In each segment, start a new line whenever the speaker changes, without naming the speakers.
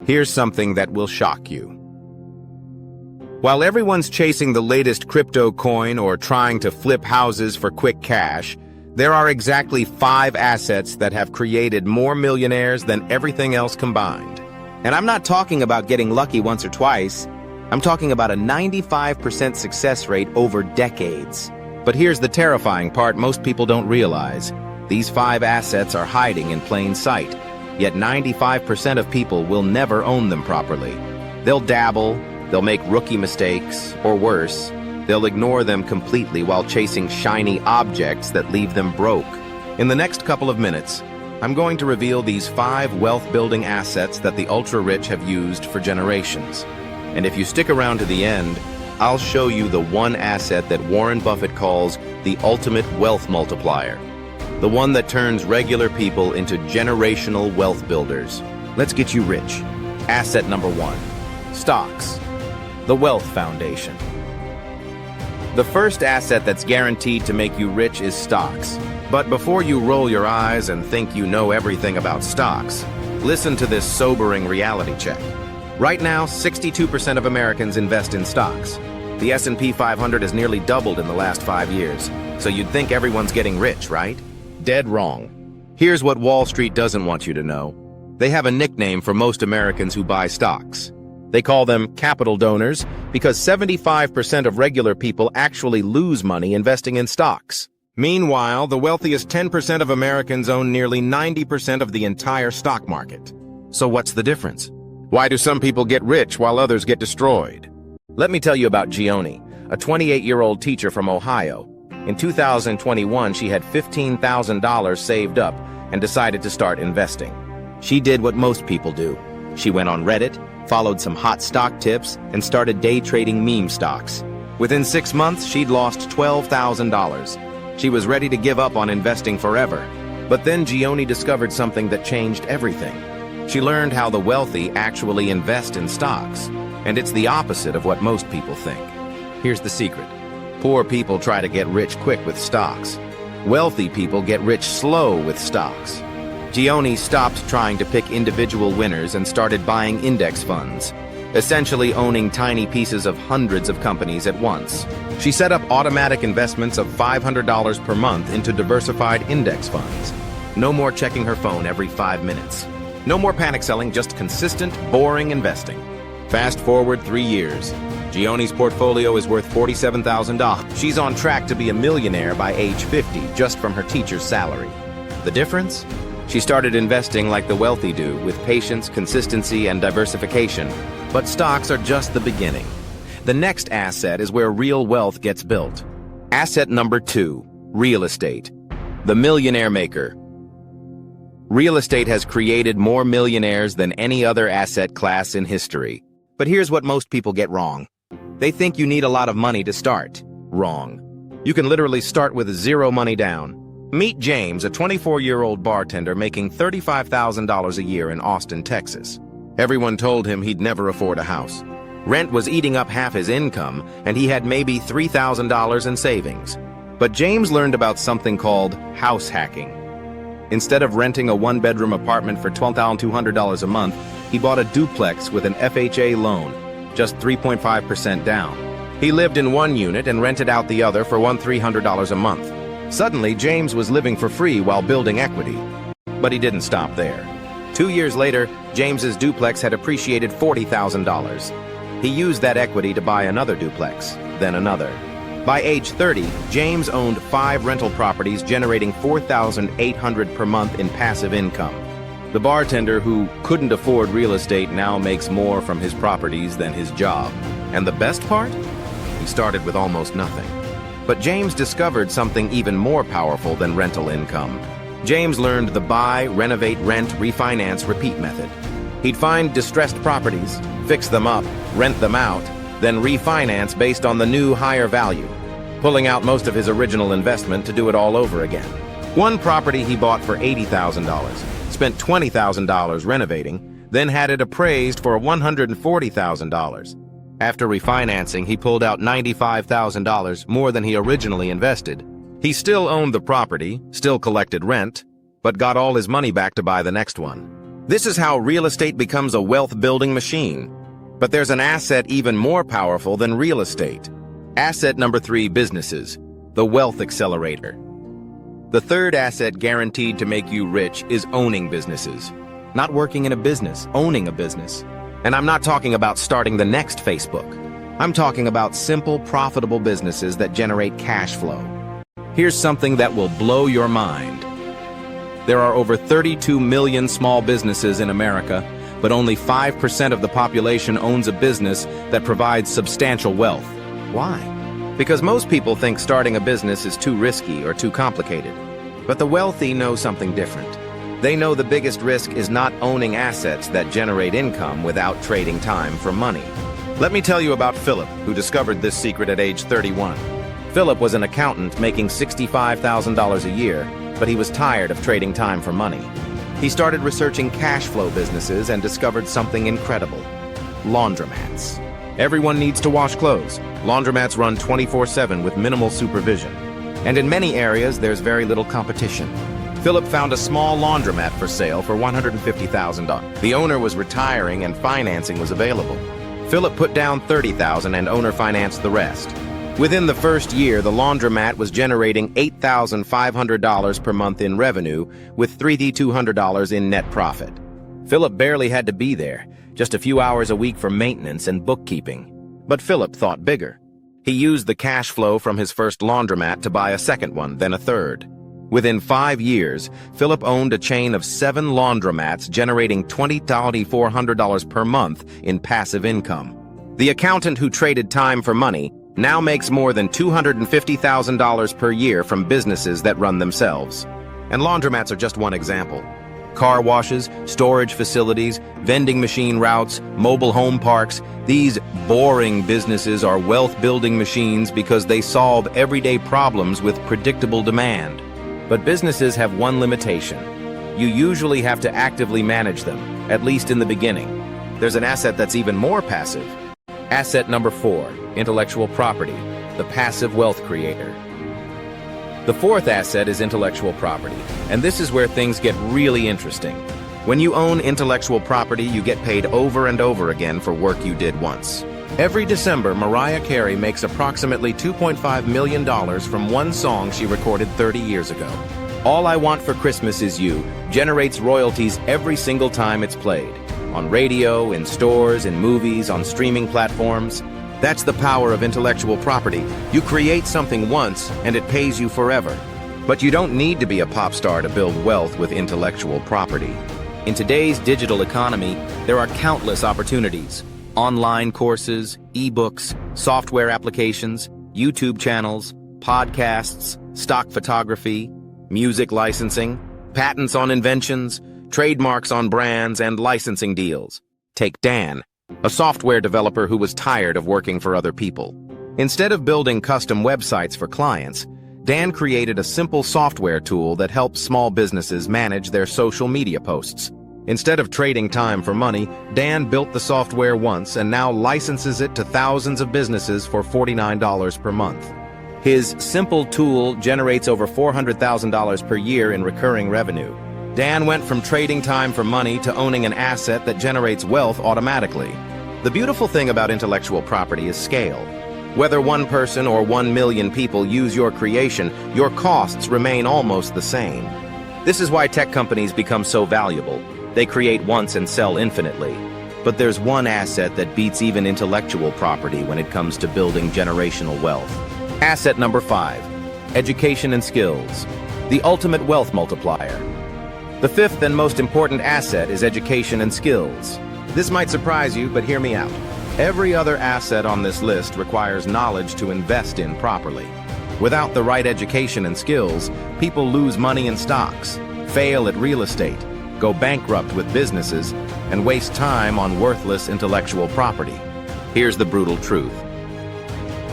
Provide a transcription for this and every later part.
Here's something that will shock you. While everyone's chasing the latest crypto coin or trying to flip houses for quick cash, there are exactly 5 assets that have created more millionaires than everything else combined. And I'm not talking about getting lucky once or twice. I'm talking about a 95% success rate over decades. But here's the terrifying part most people don't realize. These 5 assets are hiding in plain sight, yet 95% of people will never own them properly. They'll dabble, they'll make rookie mistakes, or worse, they'll ignore them completely while chasing shiny objects that leave them broke. In the next couple of minutes, I'm going to reveal these 5 wealth-building assets that the ultra-rich have used for generations. And if you stick around to the end, I'll show you the one asset that Warren Buffett calls the ultimate wealth multiplier. The one that turns regular people into generational wealth builders. Let's get you rich. Asset number 1, stocks. The Wealth Foundation. The first asset that's guaranteed to make you rich is stocks. But before you roll your eyes and think you know everything about stocks, listen to this sobering reality check. Right now, 62% of Americans invest in stocks. The S&P 500 has nearly doubled in the last 5 years, so you'd think everyone's getting rich, right? Dead wrong. Here's what Wall Street doesn't want you to know. They have a nickname for most Americans who buy stocks. They call them capital donors because 75% of regular people actually lose money investing in stocks. Meanwhile, the wealthiest 10% of Americans own nearly 90% of the entire stock market. So what's the difference? Why do some people get rich while others get destroyed? Let me tell you about Gioni, a 28-year-old teacher from Ohio. In 2021, she had $15,000 saved up and decided to start investing. She did what most people do. She went on Reddit, followed some hot stock tips, and started day trading meme stocks. Within 6 months, she'd lost $12,000. She was ready to give up on investing forever. But then Gioni discovered something that changed everything. She learned how the wealthy actually invest in stocks, and it's the opposite of what most people think. Here's the secret. Poor people try to get rich quick with stocks. Wealthy people get rich slow with stocks. Gioni stopped trying to pick individual winners and started buying index funds, essentially owning tiny pieces of hundreds of companies at once. She set up automatic investments of $500 per month into diversified index funds. No more checking her phone every 5 minutes. No more panic selling, just consistent, boring investing. Fast forward 3 years. Gioni's portfolio is worth $47,000. She's on track to be a millionaire by age 50 just from her teacher's salary. The difference? She started investing like the wealthy do, with patience, consistency, and diversification. But stocks are just the beginning. The next asset is where real wealth gets built. Asset number 2, real estate. The millionaire maker. Real estate has created more millionaires than any other asset class in history. But here's what most people get wrong. They think you need a lot of money to start. Wrong. You can literally start with 0 money down. Meet James, a 24-year-old bartender making $35,000 a year in Austin, Texas. Everyone told him he'd never afford a house. Rent was eating up half his income, and he had maybe $3,000 in savings. But James learned about something called house hacking. Instead of renting a 1-bedroom apartment for $12,200 a month, he bought a duplex with an FHA loan, just 3.5% down. He lived in one unit and rented out the other for $1,300 a month. Suddenly, James was living for free while building equity. But he didn't stop there. 2 years later, James's duplex had appreciated $40,000. He used that equity to buy another duplex, then another. By age 30, James owned 5 rental properties generating $4,800 per month in passive income. The bartender who couldn't afford real estate now makes more from his properties than his job. And the best part? He started with almost nothing. But James discovered something even more powerful than rental income. James learned the buy, renovate, rent, refinance, repeat method. He'd find distressed properties, fix them up, rent them out, then refinance based on the new higher value, pulling out most of his original investment to do it all over again. One property he bought for $80,000, spent $20,000 renovating, then had it appraised for $140,000. After refinancing, he pulled out $95,000 more than he originally invested. He still owned the property, still collected rent, but got all his money back to buy the next one. This is how real estate becomes a wealth-building machine. But there's an asset even more powerful than real estate. Asset number 3, businesses. The wealth accelerator. The third asset guaranteed to make you rich is owning businesses. Not working in a business, owning a business. And I'm not talking about starting the next Facebook. I'm talking about simple, profitable businesses that generate cash flow. Here's something that will blow your mind. There are over 32 million small businesses in America, but only 5% of the population owns a business that provides substantial wealth. Why? Because most people think starting a business is too risky or too complicated. But the wealthy know something different. They know the biggest risk is not owning assets that generate income without trading time for money. Let me tell you about Philip, who discovered this secret at age 31. Philip was an accountant making $65,000 a year, but he was tired of trading time for money. He started researching cash flow businesses and discovered something incredible: laundromats. Everyone needs to wash clothes. Laundromats run 24/7 with minimal supervision. And in many areas, there's very little competition. Philip found a small laundromat for sale for $150,000. The owner was retiring and financing was available. Philip put down $30,000 and owner financed the rest. Within the first year, the laundromat was generating $8,500 per month in revenue with $3,200 in net profit. Philip barely had to be there, just a few hours a week for maintenance and bookkeeping. But Philip thought bigger. He used the cash flow from his first laundromat to buy a second one, then a third. Within 5 years, Philip owned a chain of 7 laundromats generating $20,400 per month in passive income. The accountant who traded time for money now makes more than $250,000 per year from businesses that run themselves. And laundromats are just one example. Car washes, storage facilities, vending machine routes, mobile home parks, these boring businesses are wealth-building machines because they solve everyday problems with predictable demand. But businesses have one limitation. You usually have to actively manage them, at least in the beginning. There's an asset that's even more passive. Asset number 4, intellectual property, the passive wealth creator. The fourth asset is intellectual property, and this is where things get really interesting. When you own intellectual property, you get paid over and over again for work you did once. Every December, Mariah Carey makes approximately $2.5 million from one song she recorded 30 years ago. All I Want for Christmas Is You generates royalties every single time it's played. On radio, in stores, in movies, on streaming platforms. That's the power of intellectual property. You create something once, and it pays you forever. But you don't need to be a pop star to build wealth with intellectual property. In today's digital economy, there are countless opportunities. Online courses, ebooks, software applications, YouTube channels, podcasts, stock photography, music licensing, patents on inventions, trademarks on brands, and licensing deals. Take Dan, a software developer who was tired of working for other people. Instead of building custom websites for clients, Dan created a simple software tool that helps small businesses manage their social media posts. Instead of trading time for money, Dan built the software once and now licenses it to thousands of businesses for $49 per month. His simple tool generates over $400,000 per year in recurring revenue. Dan went from trading time for money to owning an asset that generates wealth automatically. The beautiful thing about intellectual property is scale. Whether one person or 1 million people use your creation, your costs remain almost the same. This is why tech companies become so valuable. They create once and sell infinitely. But there's one asset that beats even intellectual property when it comes to building generational wealth. Asset number 5, education and skills, the ultimate wealth multiplier. The fifth and most important asset is education and skills. This might surprise you, but hear me out. Every other asset on this list requires knowledge to invest in properly. Without the right education and skills, people lose money in stocks, fail at real estate, go bankrupt with businesses, and waste time on worthless intellectual property. Here's the brutal truth.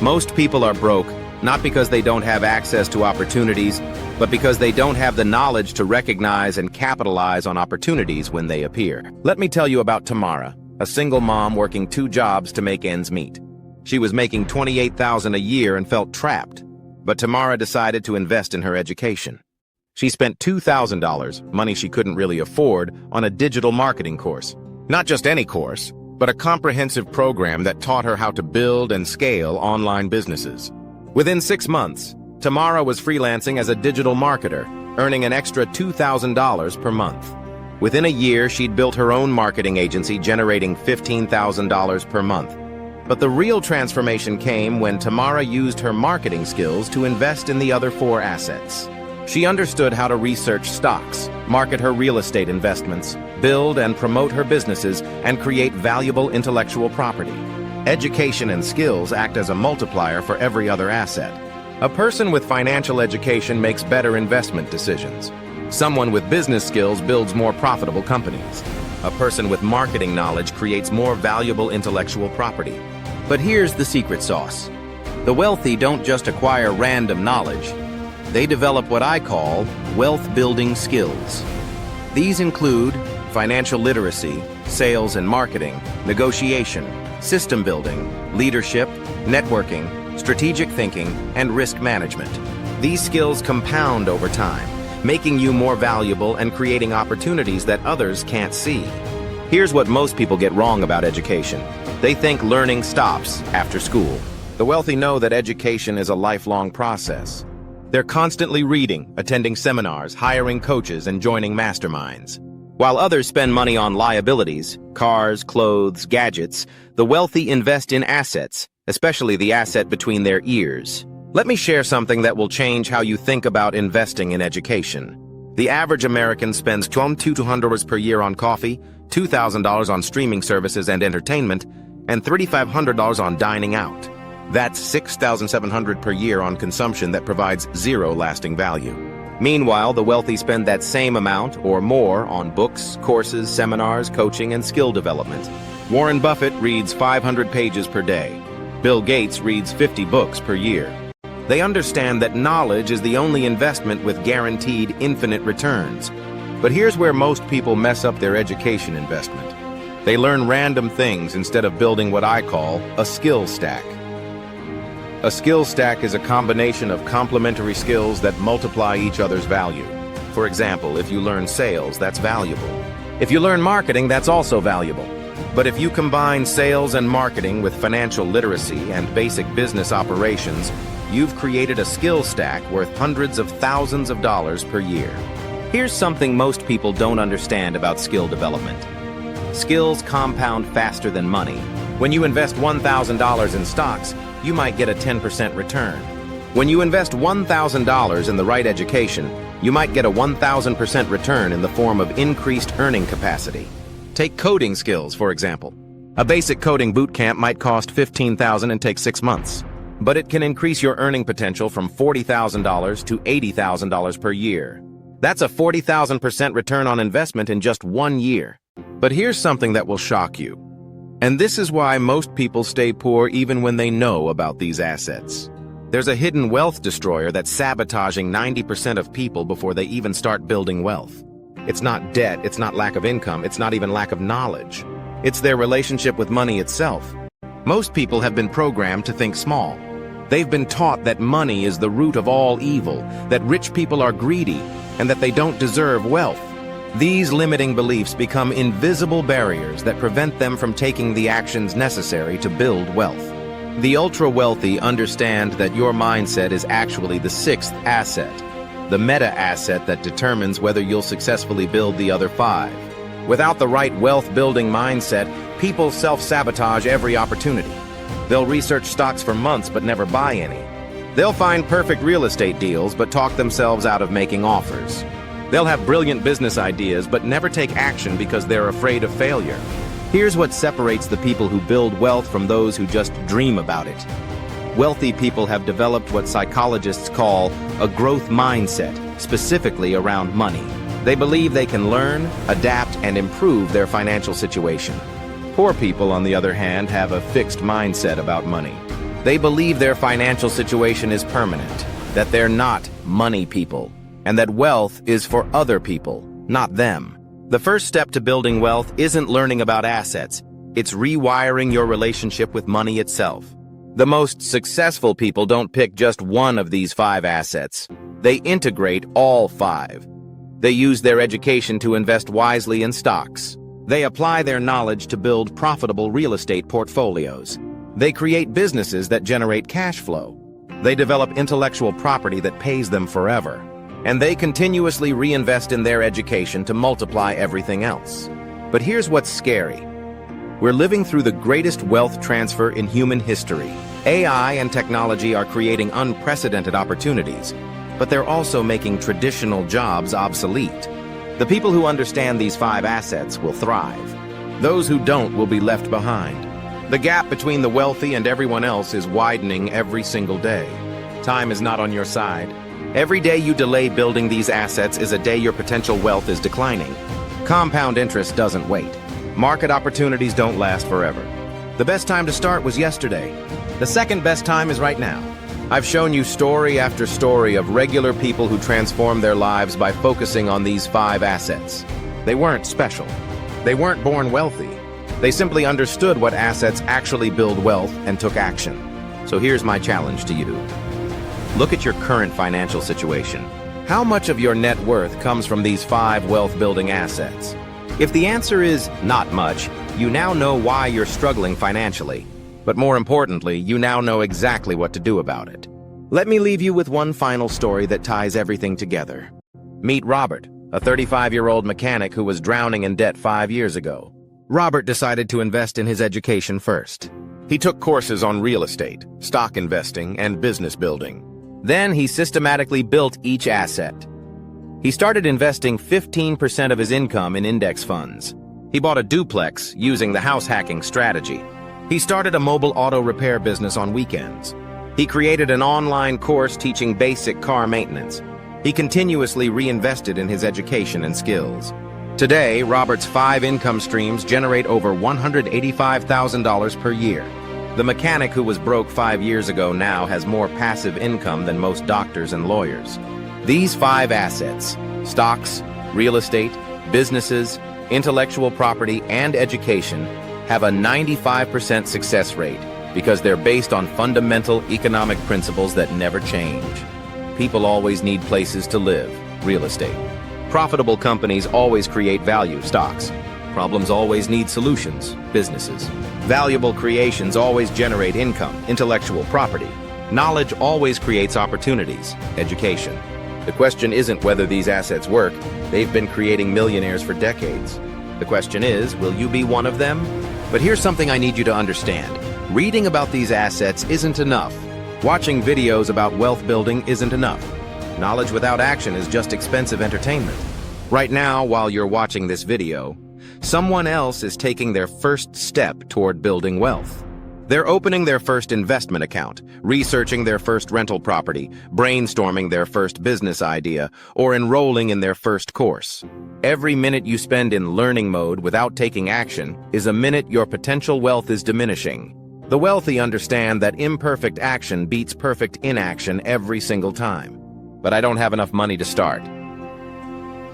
Most people are broke, not because they don't have access to opportunities, but because they don't have the knowledge to recognize and capitalize on opportunities when they appear. Let me tell you about Tamara, a single mom working 2 jobs to make ends meet. She was making $28,000 a year and felt trapped, but Tamara decided to invest in her education. She spent $2,000, money she couldn't really afford, on a digital marketing course. Not just any course, but a comprehensive program that taught her how to build and scale online businesses. Within 6 months, Tamara was freelancing as a digital marketer, earning an extra $2,000 per month. Within a year, she'd built her own marketing agency, generating $15,000 per month. But the real transformation came when Tamara used her marketing skills to invest in the other 4 assets. She understood how to research stocks, market her real estate investments, build and promote her businesses, and create valuable intellectual property. Education and skills act as a multiplier for every other asset. A person with financial education makes better investment decisions. Someone with business skills builds more profitable companies. A person with marketing knowledge creates more valuable intellectual property. But here's the secret sauce. The wealthy don't just acquire random knowledge. They develop what I call wealth-building skills. These include financial literacy, sales and marketing, negotiation, system building, leadership, networking, strategic thinking, and risk management. These skills compound over time, making you more valuable and creating opportunities that others can't see. Here's what most people get wrong about education. They think learning stops after school. The wealthy know that education is a lifelong process. They're constantly reading, attending seminars, hiring coaches, and joining masterminds. While others spend money on liabilities, cars, clothes, gadgets, the wealthy invest in assets, especially the asset between their ears. Let me share something that will change how you think about investing in education. The average American spends $2,200 per year on coffee, $2,000 on streaming services and entertainment, and $3,500 on dining out. That's $6,700 per year on consumption that provides zero lasting value. Meanwhile, the wealthy spend that same amount or more on books, courses, seminars, coaching, and skill development. Warren Buffett reads 500 pages per day. Bill Gates reads 50 books per year. They understand that knowledge is the only investment with guaranteed infinite returns. But here's where most people mess up their education investment. They learn random things instead of building what I call a skill stack. A skill stack is a combination of complementary skills that multiply each other's value. For example, if you learn sales, that's valuable. If you learn marketing, that's also valuable. But if you combine sales and marketing with financial literacy and basic business operations, you've created a skill stack worth hundreds of thousands of dollars per year. Here's something most people don't understand about skill development. Skills compound faster than money. When you invest $1,000 in stocks, you might get a 10% return. When you invest $1,000 in the right education, you might get a 1,000% return in the form of increased earning capacity. Take coding skills, for example. A basic coding boot camp might cost $15,000 and take 6 months. But it can increase your earning potential from $40,000 to $80,000 per year. That's a 40,000% return on investment in just 1 year. But here's something that will shock you. And this is why most people stay poor even when they know about these assets. There's a hidden wealth destroyer that's sabotaging 90% of people before they even start building wealth. It's not debt, it's not lack of income, it's not even lack of knowledge. It's their relationship with money itself. Most people have been programmed to think small. They've been taught that money is the root of all evil, that rich people are greedy, and that they don't deserve wealth. These limiting beliefs become invisible barriers that prevent them from taking the actions necessary to build wealth. The ultra-wealthy understand that your mindset is actually the 6th asset, the meta-asset that determines whether you'll successfully build the other 5. Without the right wealth-building mindset, people self-sabotage every opportunity. They'll research stocks for months but never buy any. They'll find perfect real estate deals but talk themselves out of making offers. They'll have brilliant business ideas but never take action because they're afraid of failure. Here's what separates the people who build wealth from those who just dream about it. Wealthy people have developed what psychologists call a growth mindset, specifically around money. They believe they can learn, adapt, and improve their financial situation. Poor people, on the other hand, have a fixed mindset about money. They believe their financial situation is permanent, that they're not money people, and that wealth is for other people, not them. The first step to building wealth isn't learning about assets. It's rewiring your relationship with money itself. The most successful people don't pick just one of these 5 assets. They integrate all 5. They use their education to invest wisely in stocks. They apply their knowledge to build profitable real estate portfolios. They create businesses that generate cash flow. They develop intellectual property that pays them forever. And they continuously reinvest in their education to multiply everything else. But here's what's scary. We're living through the greatest wealth transfer in human history. AI and technology are creating unprecedented opportunities, but they're also making traditional jobs obsolete. The people who understand these 5 assets will thrive. Those who don't will be left behind. The gap between the wealthy and everyone else is widening every single day. Time is not on your side. Every day you delay building these assets is a day your potential wealth is declining. Compound interest doesn't wait. Market opportunities don't last forever. The best time to start was yesterday. The second best time is right now. I've shown you story after story of regular people who transformed their lives by focusing on these 5 assets. They weren't special. They weren't born wealthy. They simply understood what assets actually build wealth and took action. So here's my challenge to you. Look at your current financial situation. How much of your net worth comes from these 5 wealth-building assets? If the answer is not much, you now know why you're struggling financially. But more importantly, you now know exactly what to do about it. Let me leave you with one final story that ties everything together. Meet Robert, a 35-year-old mechanic who was drowning in debt 5 years ago. Robert decided to invest in his education first. He took courses on real estate, stock investing, and business building. Then he systematically built each asset. He started investing 15% of his income in index funds. He bought a duplex using the house hacking strategy. He started a mobile auto repair business on weekends. He created an online course teaching basic car maintenance. He continuously reinvested in his education and skills. Today, Robert's 5 income streams generate over $185,000 per year. The mechanic who was broke 5 years ago now has more passive income than most doctors and lawyers. These 5 assets, stocks, real estate, businesses, intellectual property, and education, have a 95% success rate because they're based on fundamental economic principles that never change. People always need places to live, real estate. Profitable companies always create value, stocks. Problems always need solutions, businesses. Valuable creations always generate income, intellectual property. Knowledge always creates opportunities, education. The question isn't whether these assets work. They've been creating millionaires for decades. The question is, will you be one of them? But here's something I need you to understand. Reading about these assets isn't enough. Watching videos about wealth building isn't enough. Knowledge without action is just expensive entertainment. Right now, while you're watching this video, someone else is taking their first step toward building wealth. They're opening their first investment account, researching their first rental property, brainstorming their first business idea, or enrolling in their first course. Every minute you spend in learning mode without taking action is a minute your potential wealth is diminishing. The wealthy understand that imperfect action beats perfect inaction every single time. But I don't have enough money to start.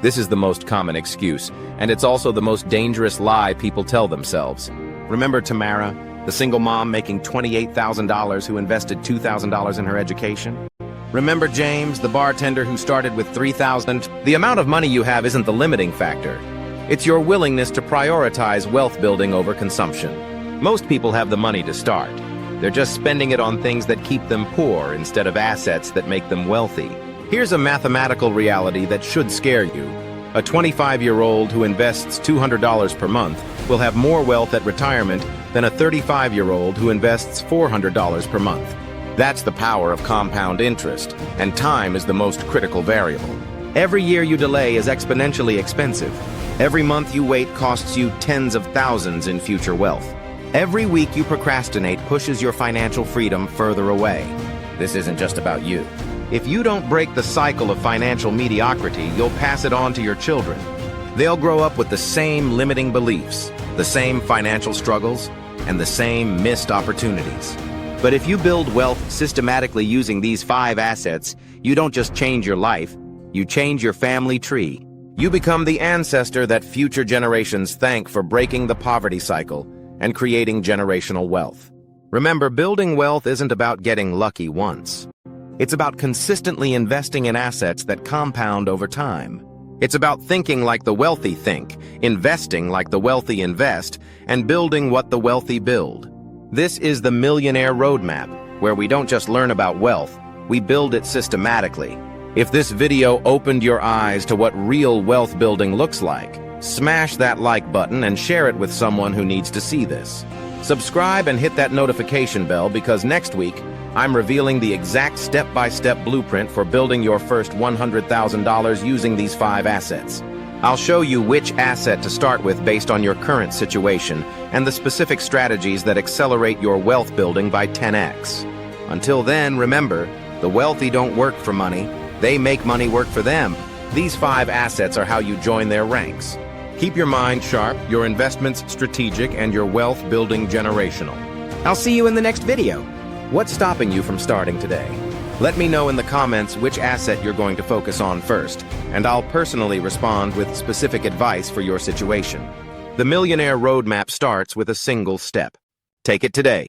This is the most common excuse, and it's also the most dangerous lie people tell themselves. Remember Tamara, the single mom making $28,000 who invested $2,000 in her education? Remember James, the bartender who started with $3,000? The amount of money you have isn't the limiting factor. It's your willingness to prioritize wealth building over consumption. Most people have the money to start. They're just spending it on things that keep them poor instead of assets that make them wealthy. Here's a mathematical reality that should scare you. A 25-year-old who invests $200 per month will have more wealth at retirement than a 35-year-old who invests $400 per month. That's the power of compound interest, and time is the most critical variable. Every year you delay is exponentially expensive. Every month you wait costs you tens of thousands in future wealth. Every week you procrastinate pushes your financial freedom further away. This isn't just about you. If you don't break the cycle of financial mediocrity, you'll pass it on to your children. They'll grow up with the same limiting beliefs, the same financial struggles, and the same missed opportunities. But if you build wealth systematically using these 5 assets, you don't just change your life, you change your family tree. You become the ancestor that future generations thank for breaking the poverty cycle and creating generational wealth. Remember, building wealth isn't about getting lucky once. It's about consistently investing in assets that compound over time. It's about thinking like the wealthy think, investing like the wealthy invest, and building what the wealthy build. This is the Millionaire Roadmap, where we don't just learn about wealth, we build it systematically. If this video opened your eyes to what real wealth building looks like, smash that like button and share it with someone who needs to see this. Subscribe and hit that notification bell because next week, I'm revealing the exact step-by-step blueprint for building your first $100,000 using these 5 assets. I'll show you which asset to start with based on your current situation and the specific strategies that accelerate your wealth building by 10x. Until then, remember, the wealthy don't work for money, they make money work for them. These 5 assets are how you join their ranks. Keep your mind sharp, your investments strategic, and your wealth building generational. I'll see you in the next video. What's stopping you from starting today? Let me know in the comments which asset you're going to focus on first, and I'll personally respond with specific advice for your situation. The Millionaire Roadmap starts with a single step. Take it today.